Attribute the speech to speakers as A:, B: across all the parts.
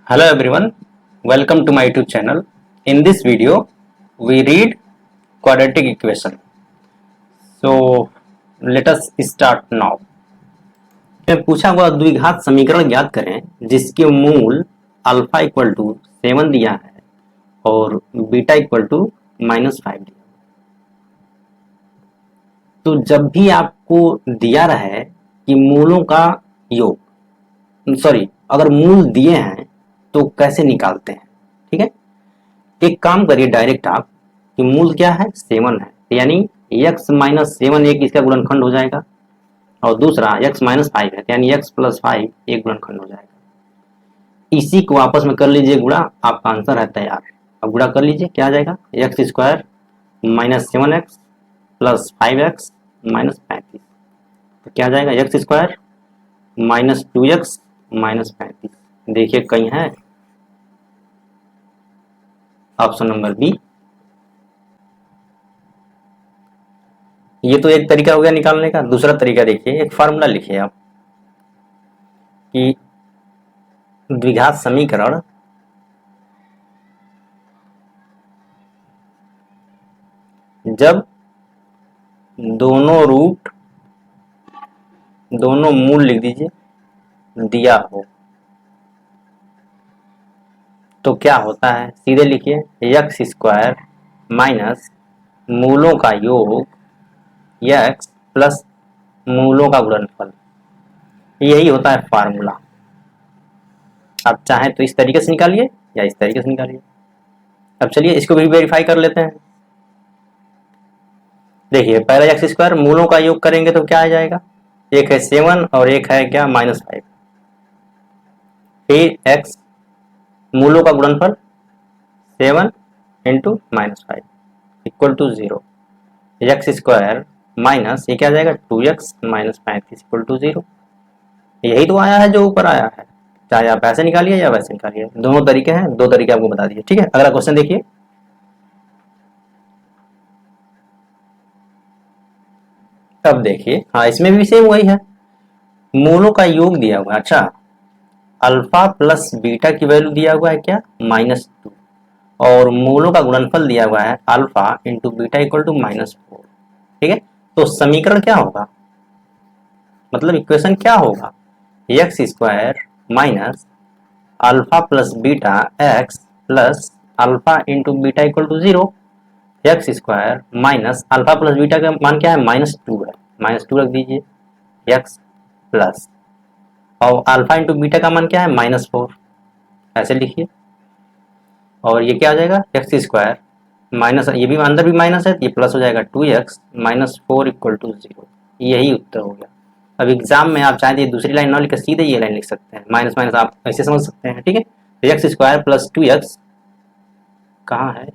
A: Hello everyone, welcome to my YouTube channel. In this video, we read quadratic equation. So let us start now. मैं पूछा हुआ द्विघात समीकरण ज्ञात करें जिसके मूल अल्फा इक्वल टू 7 दिया है और बीटा इक्वल टू -5 दिया। तो जब भी आपको दिया रहे कि मूलों का योग, अगर मूल दिए हैं तो कैसे निकालते हैं, ठीक है। एक काम करिए डायरेक्ट आप कि मूल क्या है 7 है, यानी x माइनस 7 एक इसका गुणनखंड हो जाएगा और दूसरा x माइनस 5 है यानी x प्लस 5 एक गुणनखंड हो जाएगा। इसी को आपस में कर लीजिए गुणा, आपका आंसर है तैयार। अब गुणा कर लीजिए, क्या आ जाएगा x square minus 7x plus 5x minus 35। तो क्या आ जाएगा x square minus 2x minus 35। देखिए कहीं है ऑप्शन नंबर बी। ये तो एक तरीका हो गया निकालने का। दूसरा तरीका देखिए, एक फार्मूला लिखिए आप कि द्विघात समीकरण जब दोनों मूल लिख दीजिए दिया हो तो क्या होता है, सीधे लिखिए एक्स स्क्वायर माइनस मूलों का योग एक्स प्लस मूलों का गुणनफल। यही होता है फार्मूला। आप चाहें तो इस तरीके से निकालिए या इस तरीके से निकालिए। अब चलिए इसको भी वेरीफाई कर लेते हैं। देखिए पहला एक्स स्क्वायर मूलों का योग करेंगे तो क्या आ जाएगा, एक है 7 और एक है क्या -5। फिर एक्स मूलों का गुणनफल 7 into -5 equal to 0। X square minus ये क्या आ जाएगा 2x माइनस 35 इक्वल टू 0। यही तो आया है जो ऊपर आया है, चाहे आप ऐसे निकालिए या वैसे निकालिए, दोनों तरीके हैं, दो तरीके आपको बता दिए, ठीक है। अगला क्वेश्चन देखिए। अब देखिए, हाँ इसमें भी सेम वही है, मूलों का योग दिया हुआ है। अच्छा, अल्फा प्लस बीटा की वैल्यू दिया हुआ है क्या -2 और मूलों का गुणनफल दिया हुआ है alpha into beta equal to -4, ठीक है। तो समीकरण क्या होगा, मतलब इक्वेशन क्या होगा, x square minus alpha plus beta x plus alpha into beta equal to 0। X square minus alpha plus beta का मान क्या है -2 है, -2 रख दीजिए एक्स प्लस और अल्फा इंटू बीटा का मान क्या है -4, ऐसे लिखिए। और ये क्या आ जाएगा एक्स स्क्वायर माइनस, ये भी अंदर भी माइनस है ये प्लस हो जाएगा 2x माइनस 4 इक्वल टू 0। यही उत्तर हो गया। अब एग्जाम में आप चाहे तो दूसरी लाइन ना लिख सीधे ये लाइन लिख सकते हैं, माइनस माइनस आप ऐसे समझ सकते हैं, ठीक है। तो एक्स स्क्वायर प्लस 2x कहाँ है,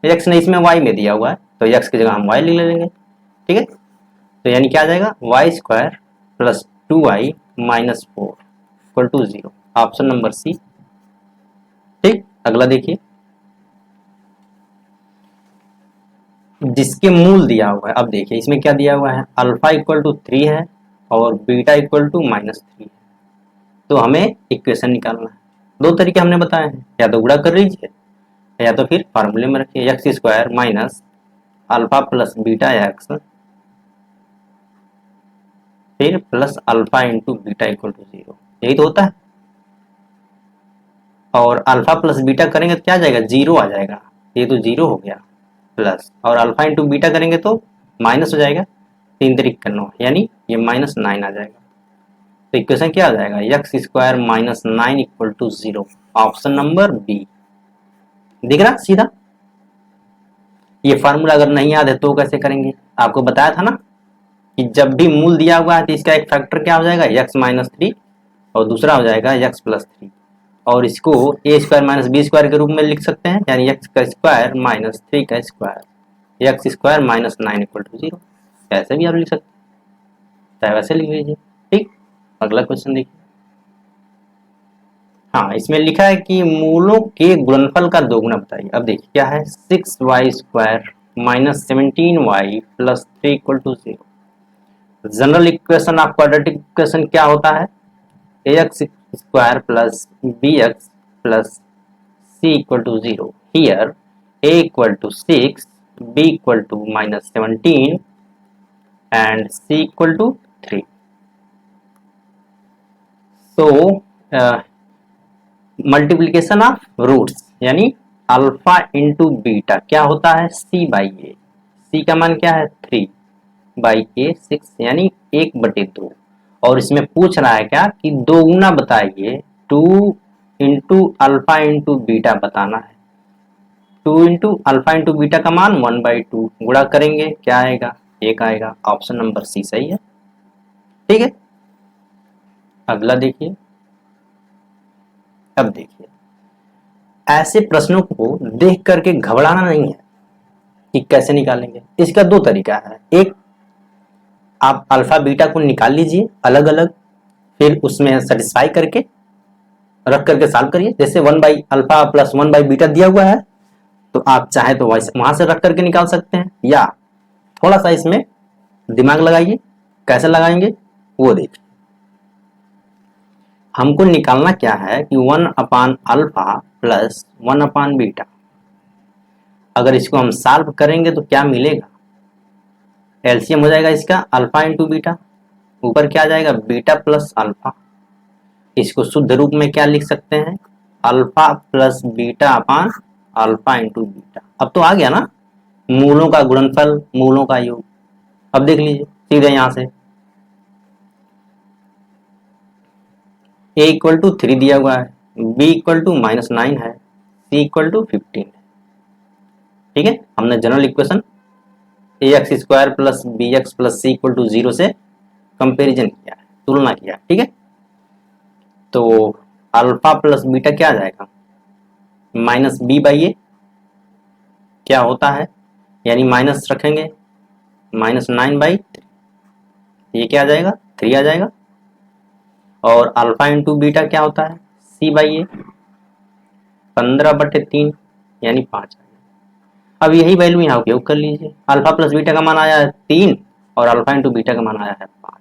A: एक्स ने इसमें y में दिया हुआ है तो एक्स की जगह हम y लिख लेंगे, ठीक है। तो यानी क्या आ जाएगा y square plus 2y minus 4 equal to 0, option number C, ठीक। अगला देखिए, जिसके मूल दिया हुआ है। अब देखिए इसमें क्या दिया हुआ है, अल्फा इक्वल टू 3 है और बीटा इक्वल टू -3 है। तो हमें इक्वेशन निकालना है। दो तरीके हमने बताए हैं, या तो गुणा कर लीजिए या तो फिर फार्मूले में रखिए x square minus alpha plus beta x फिर plus alpha into beta equal to 0, यही तो होता है। और अल्फा प्लस बीटा करेंगे तो क्या आ जाएगा 0 आ जाएगा, ये तो 0 हो गया, प्लस और अल्फा इंटू बीटा करेंगे तो माइनस हो जाएगा, 3 तरीक का 9 यानी ये -9 आ जाएगा। तो इक्वेशन क्या आ जाएगा x square minus 9 equal to 0, option number B. दिख रहा सीधा। ये फार्मूला अगर नहीं याद है तो कैसे करेंगे, आपको बताया था ना कि जब भी मूल दिया हुआ है तो इसका एक फैक्टर क्या हो जाएगा x-3 और दूसरा हो जाएगा x+3 और इसको a square minus B square के रूप में लिख सकते हैं, यानी x का स्क्वायर माइनस 3 का square, x square minus 9 equal to 0। ऐसे भी आप लिख सकते हैं, चाहे वैसे लिख लीजिए, ठीक। अगला क्वेश्चन देखिए। हाँ इसमें लिखा है कि मूलों के गुणनफल का दोगुना बताइए। अब देखिए क्या है 6y square minus 17y plus 3 equal to 0। General equation of quadratic equation क्या होता है, x square plus B x plus c equal to 0. Here a equal to 6, b equal to minus 17 and c equal to 3. So multiplication of roots यानी alpha into beta क्या होता है c by A. c का मान क्या है 3 by ए 6 यानी 1/2. और इसमें पूछ रहा है क्या कि दो गुना बताइए 2 इंटू अल्फा इंटू बीटा बताना है. 2 इंटू अल्फा इंटू बीटा का मान 1/2 गुणा करेंगे क्या आएगा 1 आएगा. ऑप्शन नंबर सी सही है. ठीक है. अगला देखिए. अब देखिए ऐसे प्रश्नों को देख करके घबराना नहीं है कि कैसे निकालेंगे. इसका दो तरीका है. एक आप अल्फा बीटा को निकाल लीजिए अलग अलग फिर उसमें सेटिस्फाई करके रख करके सॉल्व करिए. जैसे 1/अल्फा प्लस 1/बीटा दिया हुआ है तो आप चाहे तो वहां से रख करके निकाल सकते हैं या थोड़ा सा इसमें दिमाग लगाइए. कैसे लगाएंगे वो देखिए. हमको निकालना क्या है कि 1/अल्फा प्लस 1/बीटा. अगर इसको हम सॉल्व करेंगे तो क्या मिलेगा एलसीएम हो जाएगा इसका अल्फा इंटू बीटा. ऊपर क्या आ जाएगा बीटा प्लस अल्फा. इसको शुद्ध रूप में क्या लिख सकते हैं alpha plus beta upon alpha into beta. अब तो आ गया ना मूलों का गुणनफल मूलों का योग. अब देख लीजिए सीधे यहां से a इक्वल टू 3 दिया हुआ है b इक्वल टू -9 है c इक्वल टू 15 है. ठीक है. हमने general equation ax square plus bx plus c equal to 0 से कंपेरिजन किया है तुलना किया. ठीक है. तो अल्फा प्लस बीटा क्या आ जाएगा माइनस बी बाई ए क्या होता है यानी माइनस रखेंगे -9/3 ये क्या आ जाएगा 3 आ जाएगा. और अल्फा इंटू बीटा क्या होता है c बाई ए 15/3 यानी 5. अब यही वैल्यू यहाँ उपयोग कर लीजिए. अल्फा प्लस बीटा का मान आया है 3 और अल्फा इंटू बीटा का मान आया है 5.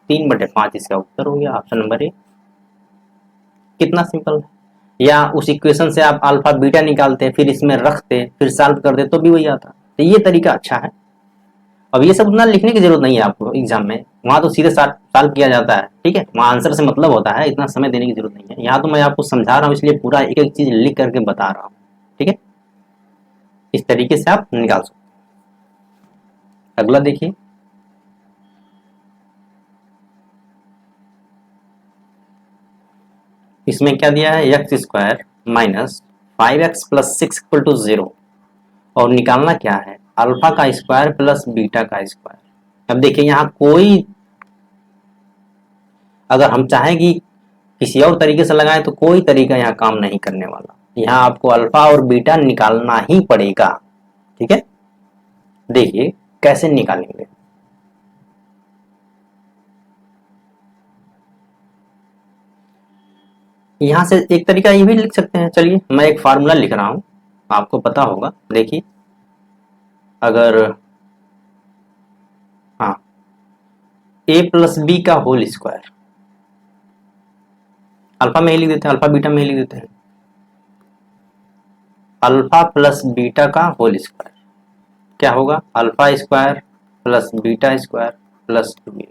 A: 3/5 इसका उत्तर हो गया ऑप्शन नंबर ए. कितना सिंपल है. या उस इक्वेशन से आप अल्फा बीटा निकालते फिर इसमें रखते फिर सॉल्व करते तो भी वही आता. तो ये तरीका अच्छा है. अब ये सब उतना लिखने की जरूरत नहीं है आपको एग्जाम में. वहां तो सीधे सॉल्व किया जाता है. ठीक है. वहां आंसर से मतलब होता है इतना समय देने की जरूरत नहीं है. यहाँ तो मैं आपको समझा रहा हूँ इसलिए पूरा एक एक चीज लिख करके बता रहा हूँ. ठीक है. इस तरीके से आप निकाल सकते हैं. अगला देखिए. इसमें क्या दिया है x square minus 5x plus 6 equal to 0 और निकालना क्या है अल्फा का स्क्वायर प्लस बीटा का स्क्वायर. अब देखिए यहाँ कोई अगर हम चाहें कि किसी और तरीके से लगाएं तो कोई तरीका यहाँ काम नहीं करने वाला. यहाँ आपको अल्फा और बीटा निकालना ही पड़ेगा. ठीक है. देखिए कैसे निकालेंगे. यहां से एक तरीका ये भी लिख सकते हैं. चलिए मैं एक फार्मूला लिख रहा हूं आपको पता होगा. देखिए अगर हाँ a प्लस बी का होल स्क्वायर अल्फा में ही लिख देते हैं अल्फा बीटा में ही लिख देते हैं अल्फा प्लस बीटा का होल स्क्वायर क्या होगा alpha square plus beta square plus 2a.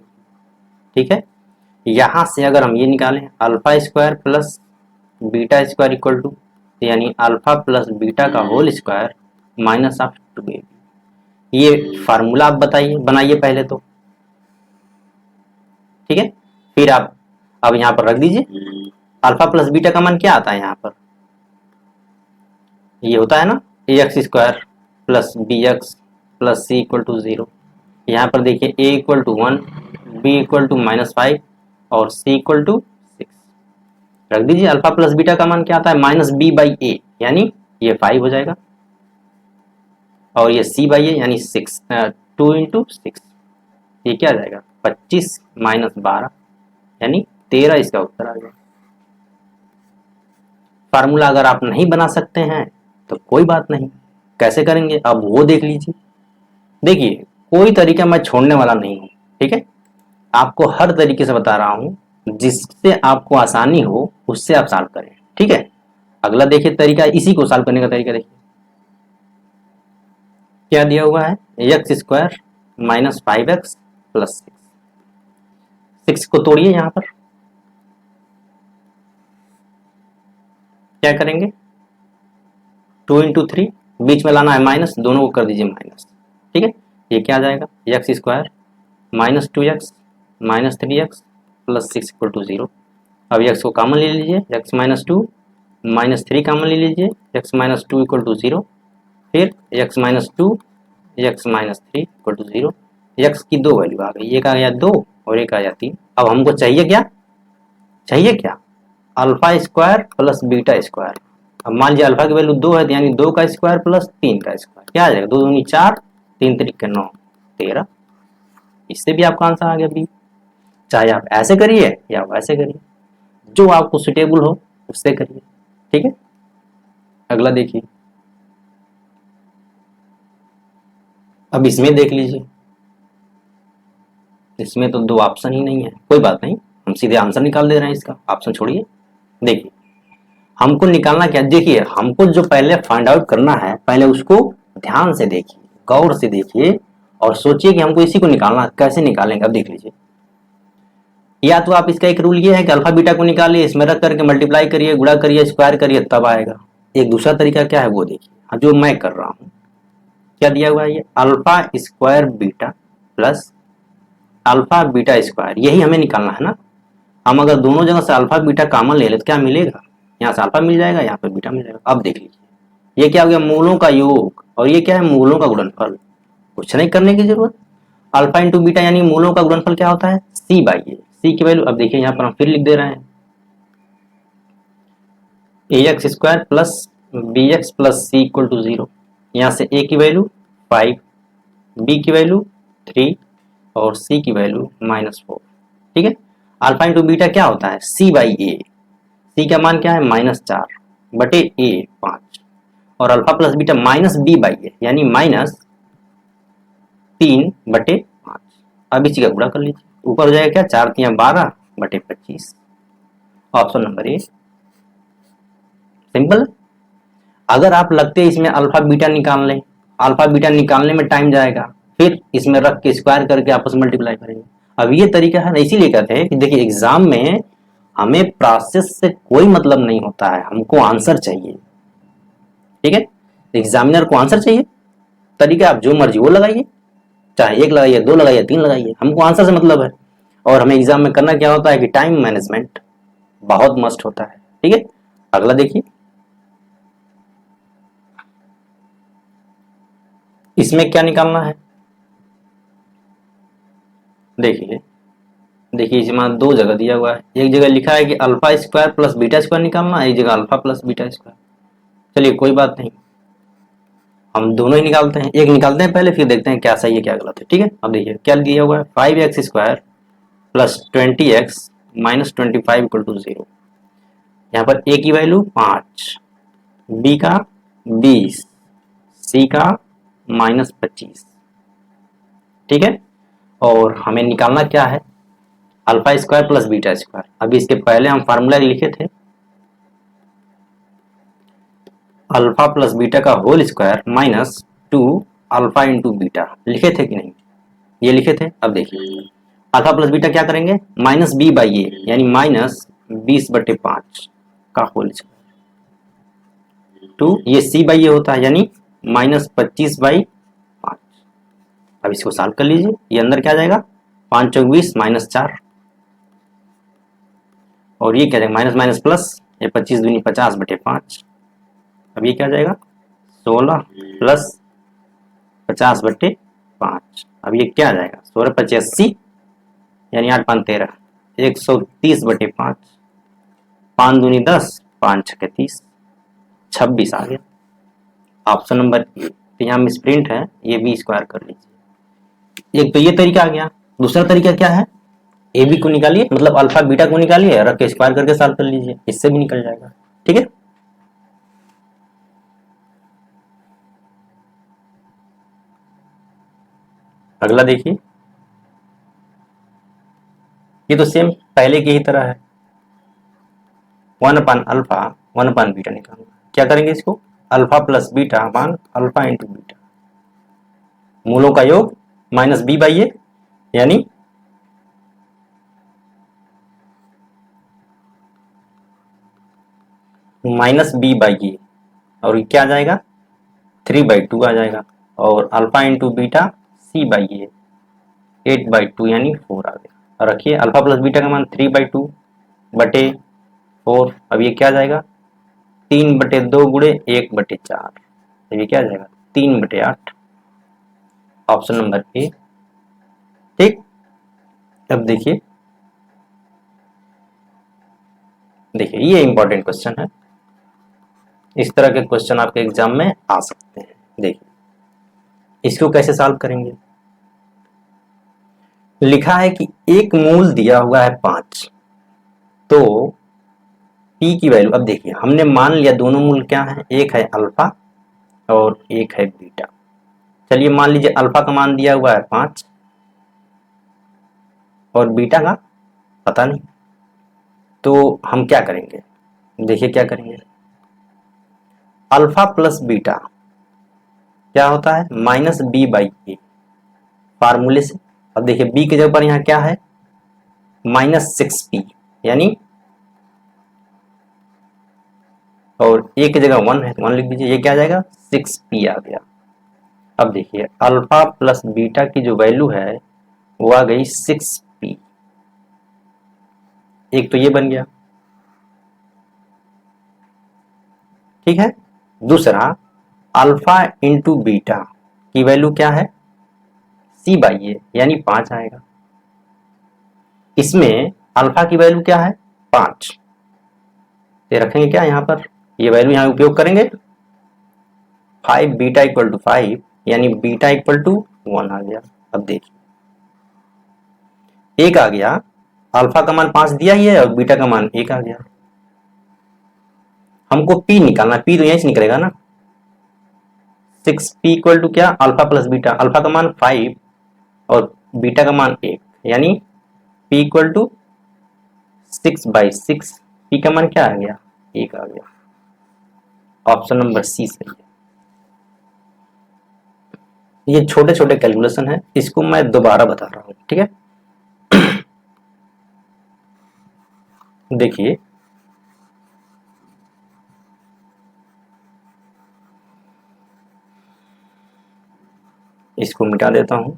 A: ठीक है. यहां से अगर हम ये निकालें alpha square plus beta square equal to यानी अल्फा प्लस बीटा का whole square minus of 2a. ये फार्मूला आप बताइए बनाइए पहले तो. ठीक है. फिर आप अब यहां पर रख दीजिए अल्फा प्लस बीटा का मान क्या आता है यहाँ पर ये होता है ना ax square plus bx plus c equal to 0. यहाँ पर देखिए a equal to 1 b equal to -5 और c इक्वल टू 6 रख दीजिए. अल्फा प्लस बीटा का मान क्या आता है -b/a यानी ये 5 हो जाएगा और ये c/a यानी 6 2 इंटू 6 ये क्या आ जाएगा 25 - 12 यानी 13 इसका उत्तर आ गया. फार्मूला अगर आप नहीं बना सकते हैं तो कोई बात नहीं. कैसे करेंगे अब वो देख लीजिए. देखिए कोई तरीका मैं छोड़ने वाला नहीं हूं. ठीक है. आपको हर तरीके से बता रहा हूं जिससे आपको आसानी हो उससे आप सॉल्व करें. ठीक है. अगला देखिए तरीका, इसी को सॉल्व करने का तरीका देखिए क्या दिया हुआ है, x square minus 5x plus 6 को तोड़िए, यहां पर क्या करेंगे, 2 इंटू 3, बीच में लाना है माइनस, दोनों को कर दीजिए माइनस, ठीक है। ये क्या आ जाएगा, x square minus 2x minus 3x plus 6 equal to 0। अब एक्स को कॉमन ले लीजिए, एक्स माइनस 2 माइनस 3 कॉमन ले लीजिए, एक्स माइनस 2 इक्वल टू 0, फिर x minus 2 x minus 3 equal to 0। एक्स की दो वैल्यू आ गई, एक आ गया 2 और एक आ गया 3। अब हमको चाहिए क्या, चाहिए क्या, alpha square plus beta square. अब मान लीजिए अल्फा की वैल्यू 2 है, यानी 2 का स्क्वायर प्लस 3 का स्क्वायर, क्या आ जाएगा, 2 दूनी 4, 3 त्रिक 9, 13। इससे भी आपका आंसर आ गया बी। चाहे आप ऐसे करिए या वैसे करिए, जो आपको सुटेबल हो उससे करिए, ठीक है। अगला देखिए, अब इसमें देख लीजिए, इसमें तो दो ऑप्शन ही नहीं है, कोई बात नहीं, हम सीधे आंसर निकाल दे रहे हैं इसका, ऑप्शन छोड़िए। देखिए हमको निकालना क्या, देखिए हमको जो पहले फाइंड आउट करना है, पहले उसको ध्यान से देखिए, गौर से देखिए और सोचिए कि हमको इसी को निकालना, कैसे निकालेंगे। अब देख लीजिए, या तो आप इसका एक रूल ये है कि अल्फा बीटा को निकालिए, इसमें रख करके मल्टीप्लाई करिए, गुणा करिए, स्क्वायर करिए, तब आएगा। एक दूसरा तरीका क्या है वो देखिए, जो मैं कर रहा हूं, क्या दिया हुआ है, ये alpha square beta plus alpha beta square, यही हमें निकालना है ना। हम अगर दोनों जगह से अल्फा बीटा कॉमन ले ले तो क्या मिलेगा, यहाँ से अल्फा मिल जाएगा, यहाँ पे बीटा मिल जाएगा। अब देख लीजिए, ये क्या हो गया, मूलों का योग, और ये क्या है, मूलों का गुणनफल। कुछ नहीं करने की जरूरत, अल्फा इंटू बीटा यानी मूलों का गुणनफल क्या होता है, सी बाई ए। सी की वैल्यू अब देखिए यहाँ पर हम फिर लिख दे रहे हैं, a x square plus B x plus C equal to 0। यहाँ से ए की वैल्यू 5, बी की वैल्यू 3 और सी की वैल्यू -4, ठीक है। अल्फा इंटू बीटा क्या होता है, सी बाई ए। सी का मान क्या है, -4 बटे ए 5, और alpha plus beta minus b by a यानी -3 बटे 5। अब इसी का गुणा कर लीजिए, ऊपर हो जाएगा क्या, 4 3 12 बटे 25। Option number a simple. अगर आप लगते इसमें अल्फा बीटा निकाल लें, अल्फा बीटा निकालने में टाइम जाएगा, फिर इसमें रख के स्क्वायर करके आपस में मल्टीप्लाई करेंगे। अब ये तरीका है, इसीलिए कहते हैं कि देखिए एग्जाम में हमें प्रोसेस से कोई मतलब नहीं होता है, हमको आंसर चाहिए, ठीक है। एग्जामिनर को आंसर चाहिए, तरीका आप जो मर्जी वो लगाइए, चाहे 1 लगाइए, 2 लगाइए, 3 लगाइए, हमको आंसर से मतलब है। और हमें एग्जाम में करना क्या होता है कि टाइम मैनेजमेंट बहुत मस्ट होता है, ठीक है। अगला देखिए, इसमें क्या निकालना है, देखिए देखिए इसमें दो जगह दिया हुआ है, एक जगह लिखा है कि alpha square plus beta square निकालना, एक जगह अल्फा प्लस बीटा स्क्वायर। चलिए कोई बात नहीं, हम दोनों ही निकालते हैं, एक निकालते हैं पहले, फिर देखते हैं क्या सही है क्या गलत है, ठीक है। अब देखिए क्या दिया हुआ है, 5x square plus 20x minus 25 equal to 0। यहाँ पर ए की वैल्यू 5, बी का 20, सी का -25, ठीक है। और हमें निकालना क्या है, alpha square plus beta square. अभी इसके पहले हम फार्मूला लिखे थे, अल्फा प्लस बीटा का whole square -2 alpha into beta, लिखे थे कि नहीं, ये लिखे थे। अब देखिए अल्फा प्लस बीटा क्या करेंगे, माइनस बी बाई ए यानी -20/5 का होल स्क्वायर, 2 ये सी बाई ए होता है यानी -25/5। अब इसको सॉल्व कर लीजिए, ये अंदर क्या जाएगा, 5 चौक 20 -4, और ये क्या जाएगा माइनस माइनस प्लस, ये 25 दूनी 50/5। अब ये क्या जाएगा 16 प्लस 50/5। अब ये क्या आ जाएगा 16 × 5 80 यानी 8 5 13, 130/5, 5 दूनी 10, 5 6 30, 26 आ गया। Option number A. तो यहाँ मिसप्रिंट है, ये भी स्क्वायर कर लीजिए। एक तो ये तरीका आ गया, दूसरा तरीका क्या है, ए बी को निकालिए, मतलब अल्फा बीटा को निकालिए, रख के स्क्वायर करके सॉल्व कर लीजिए, इससे भी निकल जाएगा, ठीक है। अगला देखिए, ये तो सेम पहले की ही तरह है, 1/अल्फा 1/बीटा निकालूंगा। क्या करेंगे इसको, alpha plus beta upon alpha into beta, मूलों का योग माइनस बी बाई ए, यानी माइनस बी बाई ए, और ये क्या आ जाएगा 3/2 आ जाएगा, और alpha into beta c by a 8/2 यानी 4 आ गया। और रखिए अल्फा प्लस बीटा का मान 3/2 बटे 4, अब ये क्या आ जाएगा 3/2 गुणे 1/4, तो ये क्या आ जाएगा 3/8, ऑप्शन नंबर ए। ठीक, अब देखिए ये इंपॉर्टेंट क्वेश्चन है, इस तरह के क्वेश्चन आपके एग्जाम में आ सकते हैं। देखिए इसको कैसे सॉल्व करेंगे, लिखा है कि एक मूल दिया हुआ है 5, तो p की वैल्यू, अब देखिए हमने मान लिया दोनों मूल क्या है, एक है अल्फा और एक है बीटा। चलिए मान लीजिए अल्फा का मान दिया हुआ है 5 और बीटा का पता नहीं, तो हम क्या करेंगे, देखिए क्या करेंगे, अल्फा प्लस बीटा क्या होता है माइनस बी बाई ए फार्मूले से। अब देखिए बी के जगह पर यहाँ क्या है -6p, यानी और ए की जगह 1 है तो 1 लिख दीजिए, ये क्या आ जाएगा 6p आ गया। अब देखिए अल्फा प्लस बीटा की जो वैल्यू है वो आ गई 6p, एक तो ये बन गया, ठीक है। दूसरा अल्फा इंटू बीटा की वैल्यू क्या है c बाई ए, यानी 5 आएगा। इसमें अल्फा की वैल्यू क्या है 5, ये रखेंगे क्या यहाँ पर, ये वैल्यू यहाँ उपयोग करेंगे 5 बीटा इक्वल टू 5, यानी बीटा इक्वल टू 1 आ गया। अब देखिए एक आ गया, अल्फा का मान 5 दिया ही है और बीटा का मान 1 आ गया। हमको p निकालना, p तो यहीं से निकलेगा ना, 6p इक्वल टू क्या अल्फा प्लस बीटा, अल्फा का मान 5 और बीटा का मान 1, यानी p इक्वल टू 6/6, p का मान क्या आ गया 1 आ गया, ऑप्शन नंबर सी सही है। ये छोटे छोटे कैलकुलेशन है, इसको मैं दोबारा बता रहा हूं, ठीक है। देखिए इसको मिटा देता हूं,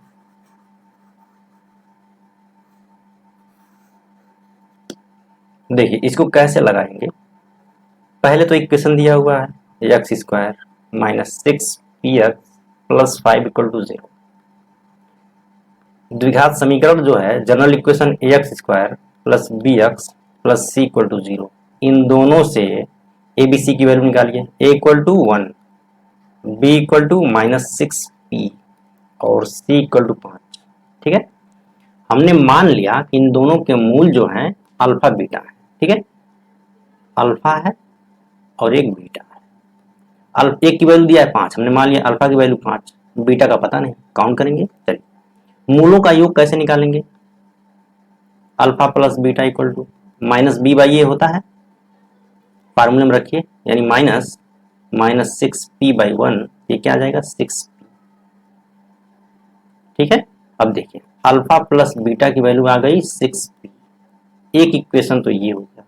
A: देखिए इसको कैसे लगाएंगे, पहले तो इक्वेशन दिया हुआ है x² minus 6px plus 5 equal to 0, द्विघात समीकरण जो है general equation ax² plus bx plus c equal to 0, इन दोनों से a b c की वैल्यू निकालिए, a equal to 1, b equal to -6p और c इक्वल टू 5, ठीक है। हमने मान लिया कि इन दोनों के मूल जो हैं अल्फा बीटा है, ठीक है, अल्फा है और एक बीटा है। एक की वैल्यू दिया है 5, हमने मान लिया अल्फा की वैल्यू 5, बीटा का पता नहीं, काउंट करेंगे। चलिए मूलों का योग कैसे निकालेंगे, alpha plus beta equal to minus b by a होता है, फार्मूले में रखिए, यानी माइनस 6p/1, ये क्या आ जाएगा 6p, ठीक है। अब देखिए अल्फा प्लस बीटा की वैल्यू आ गई 6p, एक इक्वेशन तो ये हो गया,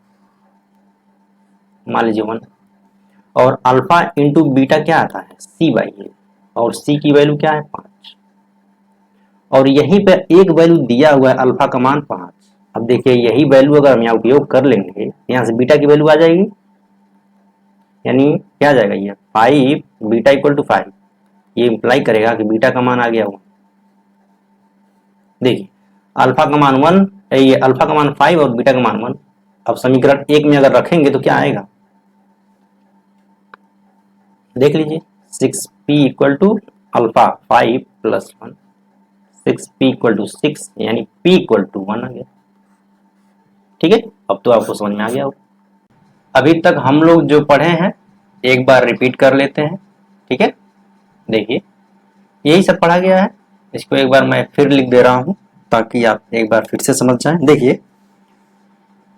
A: मान लीजिए 1, और अल्फा इंटू बीटा क्या आता है c बाई ए, और c की वैल्यू क्या है 5, और यहीं पे एक वैल्यू दिया हुआ है अल्फा का मान 5। अब देखिए यही वैल्यू अगर हम यहाँ उपयोग कर लेंगे, यहाँ से बीटा की वैल्यू आ जाएगी, यानी क्या आ जाएगा ये 5 बीटा इक्वल टू 5, ये इंप्लाई करेगा कि बीटा का मान आ गया 1। देखिए अल्फा का मान 1, ये अल्फा का मान 5 और बीटा का मान 1। अब समीकरण 1 में अगर रखेंगे तो क्या आएगा, देख लीजिए 6p equal to alpha 5 plus 1, 6p equal to 6, यानी p इक्वल टू 1 आ गया, ठीक है। अब तो आपको समझ में आ गया हो। अभी तक हम लोग जो पढ़े हैं एक बार रिपीट कर लेते हैं, ठीक है। देखिए यही सब पढ़ा गया है, इसको एक बार मैं फिर लिख दे रहा हूं ताकि आप एक बार फिर से समझ जाएं। देखिए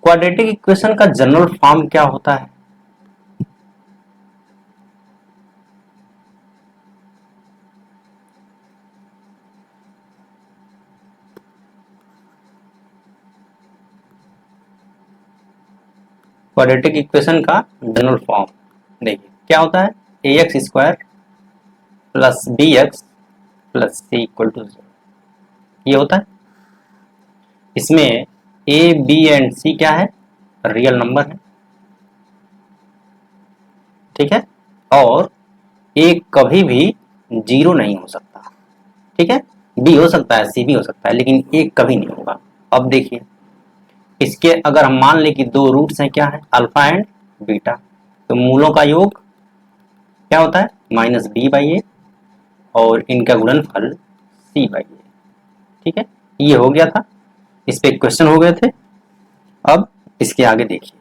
A: क्वाड्रेटिक इक्वेशन का जनरल फॉर्म क्या होता है, क्वाड्रेटिक इक्वेशन का जनरल फॉर्म देखिए क्या होता है, ax square plus bx plus c equal to 0, ये होता है। इसमें a b एंड c क्या है, रियल नंबर है, ठीक है, और a कभी भी जीरो नहीं हो सकता, ठीक है, b हो सकता है, c भी हो सकता है, लेकिन a कभी नहीं होगा। अब देखिए इसके अगर हम मान लें कि दो रूट्स हैं, क्या है, अल्फा एंड बीटा, तो मूलों का योग क्या होता है, माइनस बी बाई ए, और इनका गुणनफल सी बाई ए, ठीक है, ये हो गया था, इस पे क्वेश्चन हो गए थे। अब इसके आगे देखिए,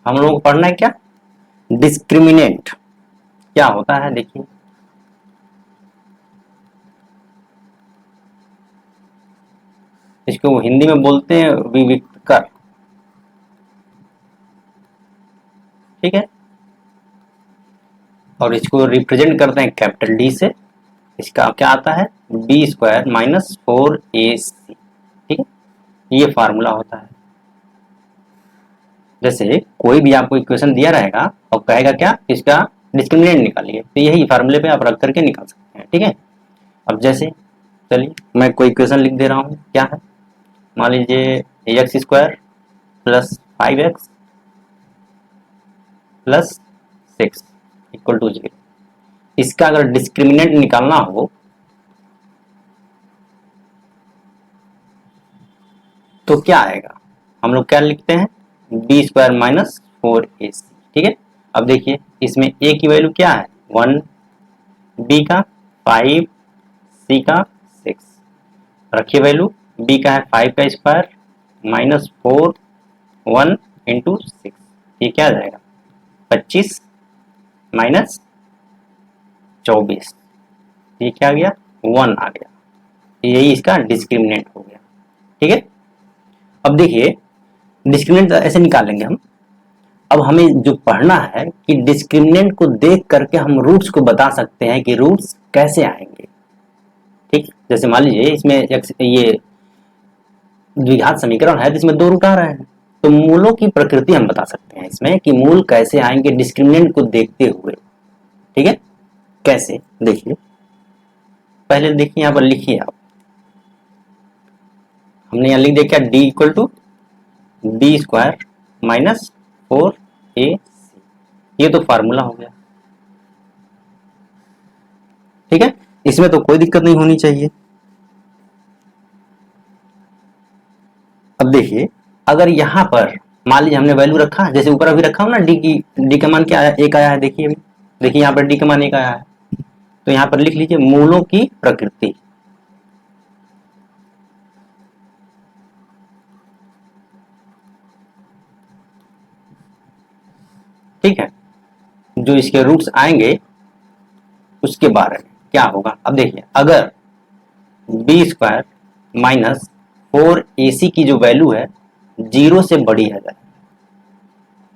A: हम लोगों को पढ़ना है क्या, डिस्क्रिमिनेंट क्या होता है। देखिए इसको हिंदी में बोलते हैं विविक्तकर, ठीक है, और इसको रिप्रेजेंट करते हैं कैपिटल डी से। इसका क्या आता है, बी स्क्वायर माइनस 4ac, ठीक है, ये फार्मूला होता है। जैसे कोई भी आपको इक्वेशन दिया रहेगा और कहेगा क्या, इसका डिस्क्रिमिनेंट निकालिए, तो यही फार्मूले पे आप रख करके निकाल सकते हैं, ठीक है। अब जैसे चलिए मैं कोई इक्वेशन लिख दे रहा हूँ, क्या है, मान लीजिए x square plus 5x plus 6 equal to 0। इसका अगर डिस्क्रिमिनेंट निकालना हो तो क्या आएगा, हम लोग क्या लिखते हैं, बी स्क्वायर माइनस 4ac, ठीक है। अब देखिए इसमें a की वैल्यू क्या है 1, b का 5, c का 6, रखिए वैल्यू, b का है 5 का स्क्वायर माइनस 4 1 इंटू 6, ये क्या आ जाएगा 25 माइनस 24, ये क्या आ गया 1 आ गया, यही इसका डिस्क्रिमिनेंट हो गया, ठीक है। अब देखिए डिस्क्रिमिनेंट ऐसे निकाल लेंगे हम। अब हमें जो पढ़ना है कि डिस्क्रिमिनेंट को देख करके हम रूट्स को बता सकते हैं कि रूट्स कैसे आएंगे, ठीक। जैसे मान लीजिए इसमें ये द्विघात समीकरण है जिसमें दो रूट आ रहे हैं, तो मूलों की प्रकृति हम बता सकते हैं इसमें कि मूल कैसे आएंगे डिस्क्रिमिनेंट को देखते हुए, ठीक है। कैसे देखिए, पहले देखिए यहां पर लिखिए आप, हमने यहां लिख दिया क्या, D equal to B square minus 4ac, ये तो फार्मूला हो गया, ठीक है, इसमें तो कोई दिक्कत नहीं होनी चाहिए। अब देखिए अगर यहां पर मान लीजिए हमने वैल्यू रखा, जैसे ऊपर अभी रखा हूं ना, डी का मान क्या आया, एक आया है, देखिए अभी देखिए यहाँ पर डी का मान एक आया है, तो यहां पर लिख लीजिए मूलों की प्रकृति, ठीक है, जो इसके रूट्स आएंगे उसके बारे में क्या होगा। अब देखिए अगर बी स्क्वायर माइनस 4ac की जो वैल्यू है 0 से बड़ी है,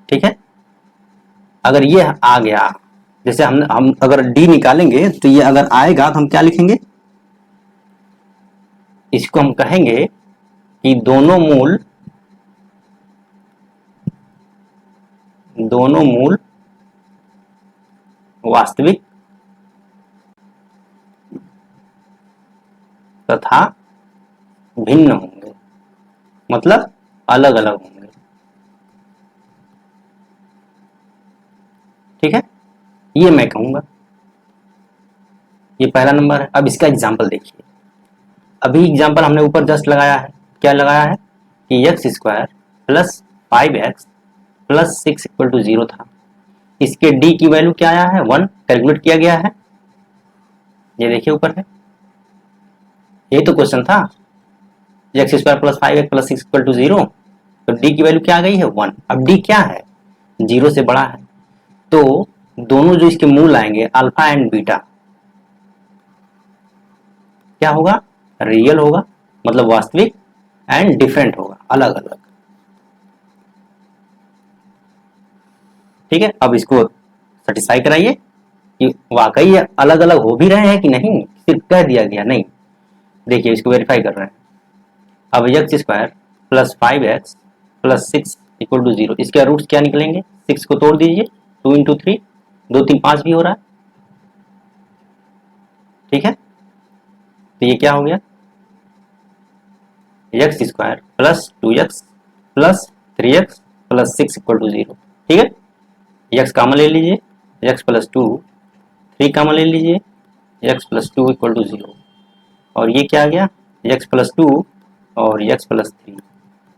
A: ठीक है, अगर ये आ गया, जैसे हम अगर डी निकालेंगे तो ये अगर आएगा तो हम क्या लिखेंगे, इसको हम कहेंगे कि दोनों मूल वास्तविक तथा भिन्न होंगे, मतलब अलग अलग होंगे, ठीक है, ये मैं कहूंगा, ये पहला नंबर है। अब इसका एग्जाम्पल देखिए, अभी एग्जाम्पल हमने ऊपर जस्ट लगाया है, क्या लगाया है कि x square plus 5x plus 6 equal to 0 था, इसके d की वैल्यू क्या आया है 1, कैलकुलेट किया गया है, ये देखिए ऊपर है, यही तो क्वेश्चन था, x square plus 5x plus 6 equal to 0, तो d की वैल्यू क्या आ गई है 1। अब d क्या है 0 से बड़ा है, तो दोनों जो इसके मूल आएंगे अल्फा एंड बीटा क्या होगा, रियल होगा, मतलब वास्तविक, एंड डिफरेंट होगा, अलग अलग, ठीक है। अब इसको सेटिस्फाई कराइए कि वाकई अलग अलग हो भी रहे हैं कि नहीं, सिर्फ कह दिया गया नहीं, देखिए इसको वेरीफाई कर रहे हैं, अब x square plus 5x plus 6 equal to 0, इसके रूट्स क्या निकलेंगे? 6 को तोड़ दीजिए, 2 इंटू 3, 2 3 5 भी हो रहा है, ठीक है। तो ये क्या हो गया? X square plus 2x plus 3x plus 6 equal to 0, ठीक है। एक्स कामन ले लीजिए, एक्स प्लस 2, 3 कामन ले लीजिए, एक्स प्लस 2 इक्वल टू 0, और ये क्या आ गया? एक्स प्लस 2 और एक्स प्लस 3।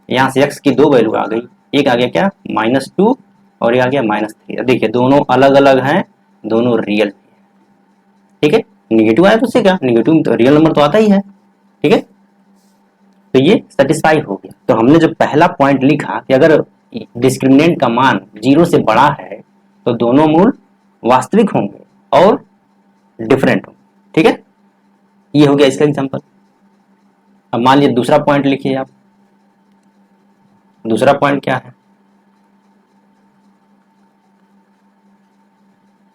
A: यहाँ से एक्स की दो वैल्यू आ गई, एक आ गया क्या? -2 और ये आ गया -3। अब देखिए दोनों अलग अलग हैं, दोनों रियल, ठीक है। निगेटिव आया तो उससे क्या, निगेटिव तो रियल नंबर तो आता ही है, ठीक है। तो ये सेटिस्फाई हो गया। तो हमने जो पहला पॉइंट लिखा कि अगर डिस्क्रिमिनेंट का मान 0 से बड़ा है तो दोनों मूल वास्तविक होंगे और डिफरेंट होंगे, ठीक है। ये हो गया इसका एग्जांपल। अब मान लीजिए दूसरा पॉइंट लिखिए आप। दूसरा पॉइंट क्या है?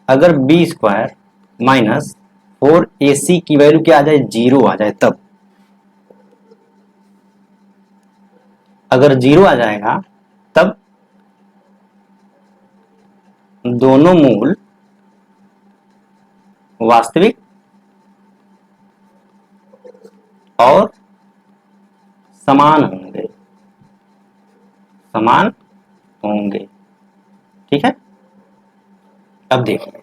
A: अगर बी स्क्वायर माइनस 4ac की वैल्यू क्या आ जाए? 0 आ जाए तब। अगर 0 आ जाएगा तब दोनों मूल वास्तविक और समान होंगे, समान होंगे, ठीक है। अब देखिए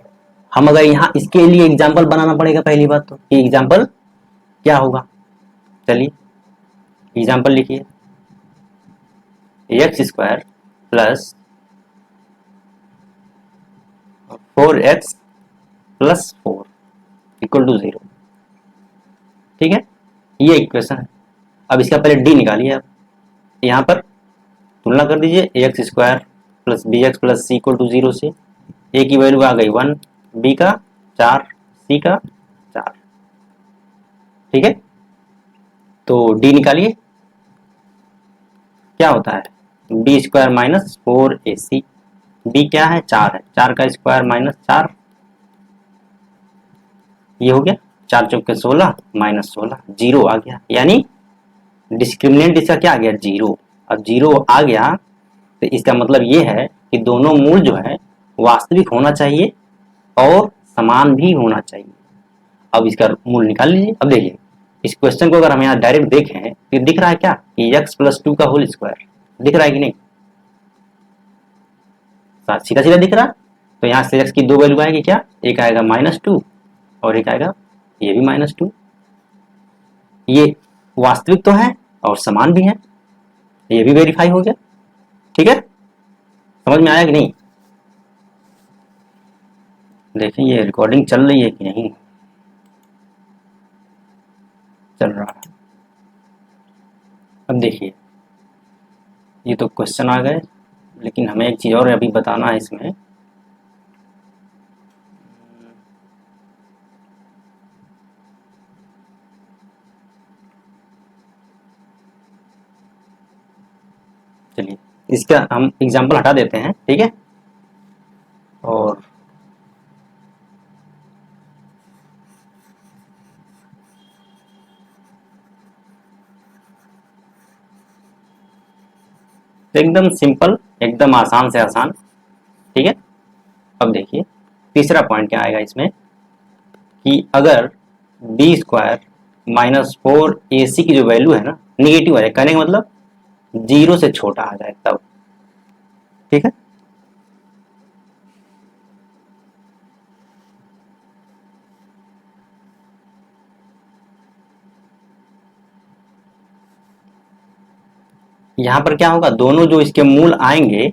A: हम अगर यहाँ इसके लिए एग्जाम्पल बनाना पड़ेगा, पहली बात तो ये एग्जाम्पल क्या होगा। चलिए एग्जाम्पल लिखिए, x square plus 4x plus 4 equal to 0, ठीक है। ये इक्वेशन है। अब इसका पहले डी निकालिए आप, यहाँ पर तुलना कर दीजिए, x square plus B x plus C equal to 0 से ए की वैल्यू आ गई 1, बी का 4, सी का 4, ठीक है। तो डी निकालिए, क्या होता है? B square minus 4ac, B क्या है? 4 है, 4 का स्क्वायर माइनस 4, ये हो गया 4 चौके 16 माइनस 16, 0 आ गया। यानी डिस्क्रिमिनेंट इसका क्या आ गया? 0। अब 0 आ गया तो इसका मतलब ये है कि दोनों मूल जो है वास्तविक होना चाहिए और समान भी होना चाहिए। अब इसका मूल निकाल लीजिए। अब देखिए इस क्वेश्चन को अगर हम यहाँ डायरेक्ट देखें तो दिख रहा है क्या कि x प्लस 2 का होल स्क्वायर दिख रहा है कि नहीं? सीधा सीधा दिख रहा। तो यहाँ से x की दो वैल्यू आएगी क्या? एक आएगा -2 और एक आएगा ये भी -2। ये वास्तविक तो है और समान भी है, ये भी वेरीफाई हो गया, ठीक है। समझ में आया कि नहीं? देखें ये रिकॉर्डिंग चल रही है कि नहीं? चल रहा है। अब देखिए ये तो क्वेश्चन आ गए, लेकिन हमें एक चीज़ और अभी बताना है इसमें। चलिए इसका हम एग्जाम्पल हटा देते हैं, ठीक है। और एकदम सिंपल, एकदम आसान से आसान, ठीक है। अब देखिए तीसरा पॉइंट क्या आएगा इसमें कि अगर बी स्क्वायर माइनस 4ac की जो वैल्यू है ना निगेटिव आ जाए, कहने का मतलब 0 से छोटा आ जाए तब, ठीक है। यहां पर क्या होगा? दोनों जो इसके मूल आएंगे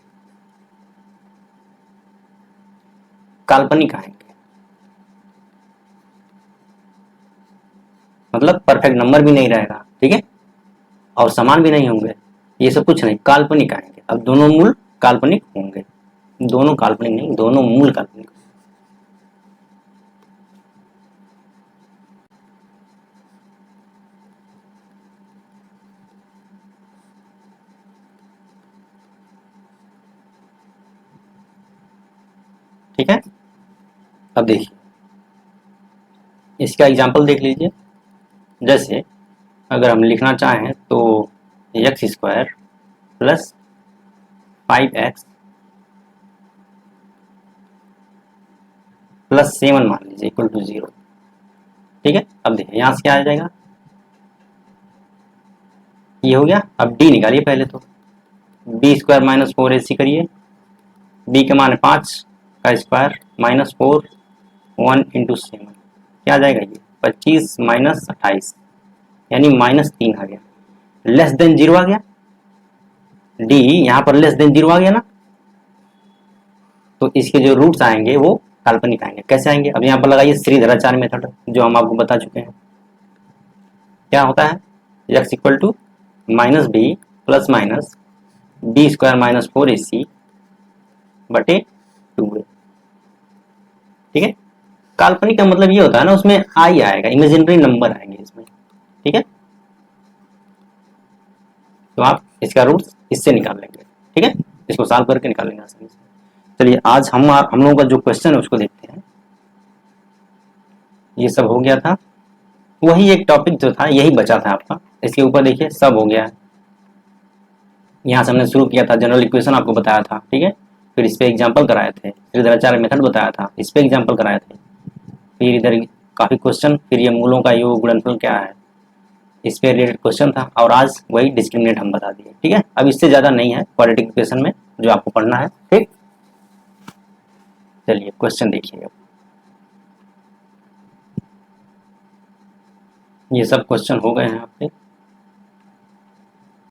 A: काल्पनिक आएंगे, मतलब परफेक्ट नंबर भी नहीं रहेगा, ठीक है, और समान भी नहीं होंगे, ये सब कुछ नहीं, काल्पनिक आएंगे। अब दोनों मूल काल्पनिक होंगे, दोनों काल्पनिक नहीं, दोनों मूल काल्पनिक, ठीक है। अब देखिए इसका एग्जाम्पल देख लीजिए। जैसे अगर हम लिखना चाहें तो x square plus 5x plus 7 मान लीजिए इक्वल टू 0। ठीक है, अब देखिए यहाँ से क्या आ जाएगा, ये हो गया। अब डी निकालिए पहले तो, बी स्क्वायर माइनस 4ac करिए, बी के मान है 5 का स्क्वायर माइनस 4 1 इंटू 7, क्या आ जाएगा ये 25 माइनस 28 यानी -3 आ गया, लेस देन 0 आ गया। डी यहाँ पर लेस देन 0 आ गया ना, तो इसके जो रूट्स आएंगे वो काल्पनिक आएंगे। कैसे आएंगे, अब यहाँ पर लगाइए श्रीधराचार्य मेथड जो हम आपको बता चुके हैं। क्या होता है, x equal to minus B plus minus B square minus 4ac बटे 2a। ठीक है, काल्पनिक का मतलब ये होता है ना, उसमें आई आएगा, इमेजिनरी नंबर आएंगे इसमें। ठीक है, तो आप इसका रूट्स इससे निकाल लेंगे। ठीक है, इसको सॉल्व करके निकालेंगे आसानी से। चलिए आज हम लोगों का जो क्वेश्चन है उसको देखते हैं। ये सब हो गया था, वही एक टॉपिक जो था यही बचा था आपका। इसके ऊपर देखिए सब हो गया है। यहाँ से हमने शुरू किया था, जनरल इक्वेशन आपको बताया था। ठीक है, फिर इस पे एग्जाम्पल कराए थे, श्रीधराचार्य मेथड बताया था, इस पे एग्जाम्पल कराए थे, फिर इधर काफी क्वेश्चन, फिर ये मूलों का योग गुणनफल क्या है इस पे रिलेटेड क्वेश्चन था, और आज वही डिस्क्रिमिनेंट हम बता दिए। ठीक है, अब इससे ज्यादा नहीं है क्वाड्रेटिक इक्वेशन में जो आपको पढ़ना है। ठीक, चलिए क्वेश्चन देखिए। ये सब क्वेश्चन हो गए हैं आपके।